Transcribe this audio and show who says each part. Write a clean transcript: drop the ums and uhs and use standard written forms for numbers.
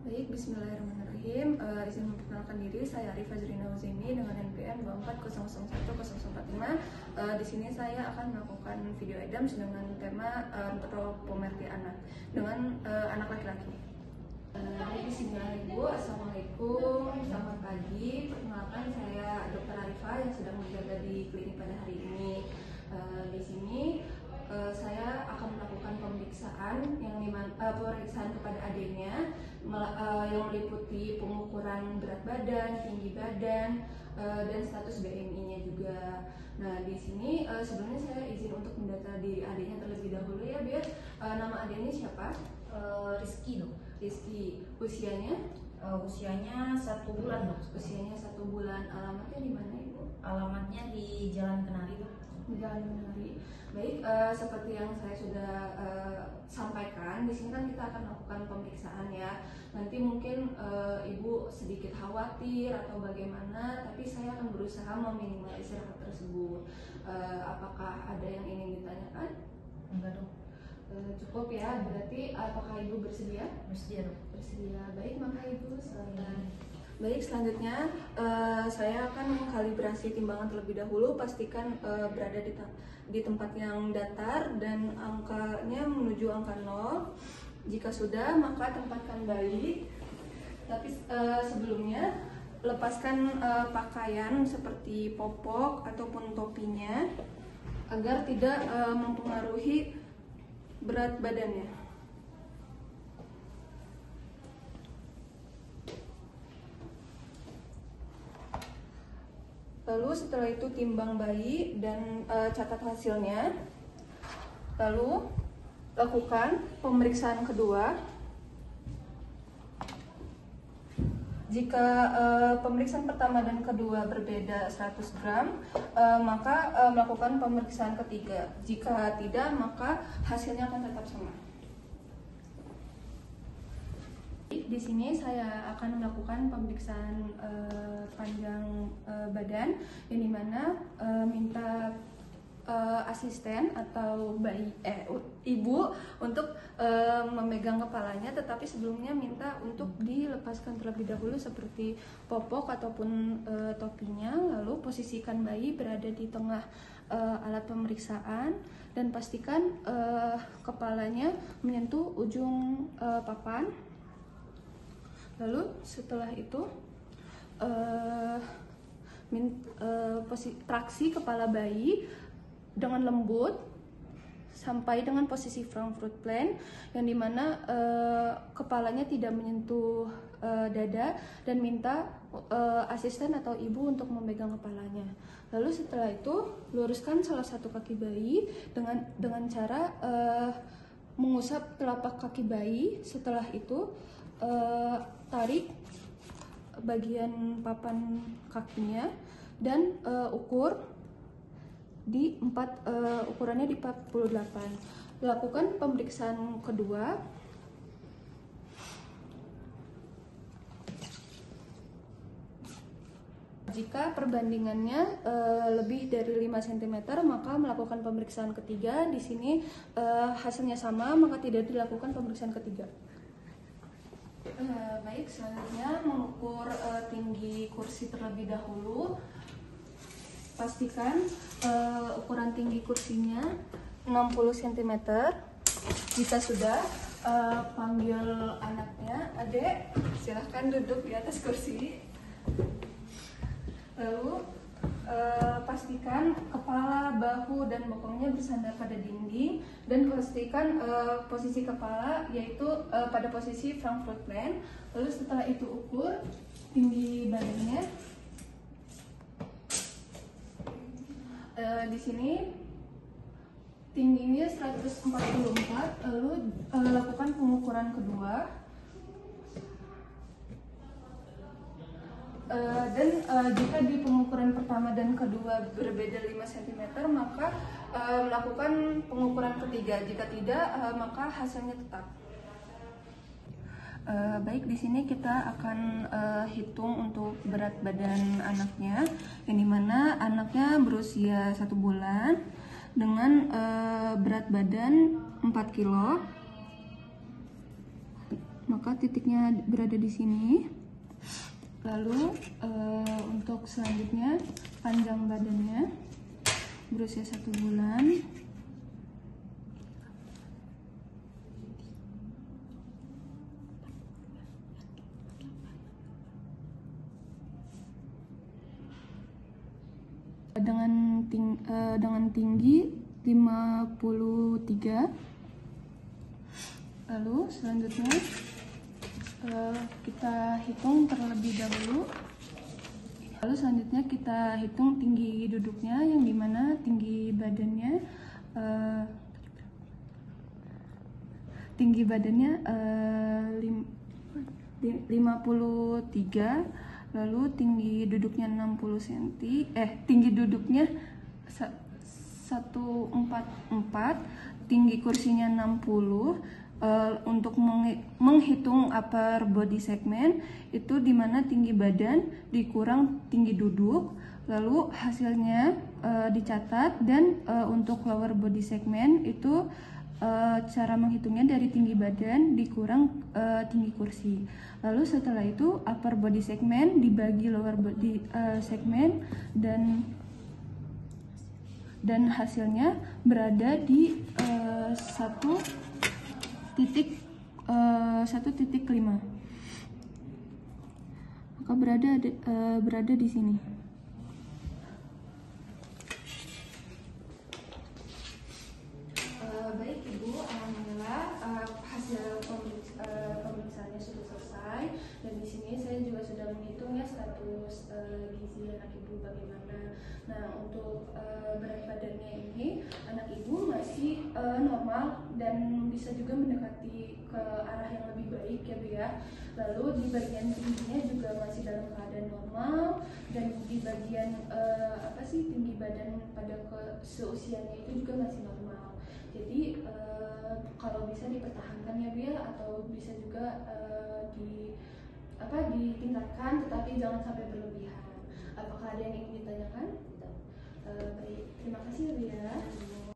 Speaker 1: Baik, bismillahirrahmanirrahim. Izin memperkenalkan diri, saya Arifah Zurina Uzemi dengan NPM 240011045. Di sini saya akan melakukan video edams dengan tema antropometri anak dengan anak laki-laki. Baik, bismillahirrahmanirrahim. Assalamualaikum, selamat pagi. Perkenalkan, saya Dr. Arifah yang sedang menjaga di klinik pada hari ini. Di sini saya akan melakukan pemeriksaan pemeriksaan kepada adiknya yang meliputi pengukuran berat badan, tinggi badan, dan status BMI-nya juga. Nah, di sini sebelumnya saya izin untuk mendata diri adiknya terlebih dahulu ya, biar nama adiknya siapa?
Speaker 2: Rizky dong.
Speaker 1: Rizky. Usianya?
Speaker 2: Usianya 1 bulan dong.
Speaker 1: Usianya 1 bulan. Alamatnya di mana Ibu?
Speaker 2: Alamatnya di Jalan Kenari dong.
Speaker 1: Jalan Kenari. Baik, seperti yang saya sudah sampaikan, di sini kan kita akan melakukan pemeriksaan ya. Nanti mungkin Ibu sedikit khawatir atau bagaimana, tapi saya akan berusaha meminimalisir hal tersebut. Apakah ada yang ingin ditanyakan?
Speaker 2: Enggak dong.
Speaker 1: Cukup ya, berarti apakah Ibu bersedia?
Speaker 2: Bersedia dong.
Speaker 1: Bersedia. Baik, maka Ibu silakan. Baik, selanjutnya saya akan mengkalibrasi timbangan terlebih dahulu. Pastikan berada di tempat yang datar dan angkanya menuju angka 0. Jika sudah, maka tempatkan bayi. Tapi sebelumnya lepaskan pakaian seperti popok ataupun topinya agar tidak mempengaruhi berat badannya. Lalu setelah itu timbang bayi dan catat hasilnya. Lalu lakukan pemeriksaan kedua. Jika pemeriksaan pertama dan kedua berbeda 100 gram, maka melakukan pemeriksaan ketiga. Jika tidak, maka hasilnya akan tetap sama. Di sini saya akan melakukan pemeriksaan panjang badan, yang dimana minta asisten atau ibu untuk memegang kepalanya, tetapi sebelumnya minta untuk dilepaskan terlebih dahulu seperti popok ataupun topinya. Lalu posisikan bayi berada di tengah alat pemeriksaan dan pastikan kepalanya menyentuh ujung papan. Lalu setelah itu traksi kepala bayi dengan lembut sampai dengan posisi Frankfurt Plan, yang dimana kepalanya tidak menyentuh dada, dan minta asisten atau ibu untuk memegang kepalanya. Lalu setelah itu luruskan salah satu kaki bayi dengan cara mengusap telapak kaki bayi. Setelah itu tarik bagian papan kakinya dan ukur di ukurannya di 48. Lakukan pemeriksaan kedua. Jika perbandingannya lebih dari 5 cm, maka melakukan pemeriksaan ketiga. Di sini hasilnya sama, maka tidak dilakukan pemeriksaan ketiga. Baik, selanjutnya mengukur tinggi kursi terlebih dahulu. Pastikan ukuran tinggi kursinya 60 cm. Jika sudah, panggil anaknya. Adek, silahkan duduk di atas kursi. Lalu pastikan kepala, bahu, dan bokongnya bersandar pada dinding, dan pastikan posisi kepala yaitu pada posisi Frankfurt Plan. Lalu setelah itu ukur tinggi badannya. Di sini tingginya 144. Lalu lakukan pengukuran kedua. Dan jika di pengukuran pertama dan kedua berbeda 5 cm, maka melakukan pengukuran ketiga. Jika tidak, maka hasilnya tetap. Baik, di sini kita akan hitung untuk berat badan anaknya, yang dimana anaknya berusia 1 bulan dengan berat badan 4 kilo. maka titiknya berada di sini. Lalu untuk selanjutnya panjang badannya berusia 1 bulan. Dengan tinggi 53. Lalu selanjutnya kita hitung terlebih dahulu. Lalu selanjutnya kita hitung tinggi duduknya, yang dimana tinggi badannya 53, lalu tinggi duduknya 60 cm, tinggi duduknya 144, tinggi kursinya 60. Untuk menghitung upper body segment itu dimana tinggi badan dikurang tinggi duduk, lalu hasilnya dicatat. Dan untuk lower body segment itu cara menghitungnya dari tinggi badan dikurang tinggi kursi. Lalu setelah itu upper body segment dibagi lower body segment, dan hasilnya berada di 1.5, maka berada di sini. Baik Ibu, alhamdulillah hasil pemeriksaannya sudah selesai, dan di sini saya juga sudah menghitung ya status gizi anak Ibu bagaimana. Nah, untuk berat badannya ini anak Ibu masih normal dan bisa juga mendekati ke arah yang lebih baik ya Bu ya. Lalu di bagian tingginya juga masih dalam keadaan normal, dan di bagian tinggi badan pada seusianya itu juga masih normal. Jadi kalau bisa dipertahankan ya Bu ya, atau bisa juga ditingkatkan, tetapi jangan sampai berlebihan. Apakah ada yang ingin ditanyakan? Baik, terima kasih ya Bu ya.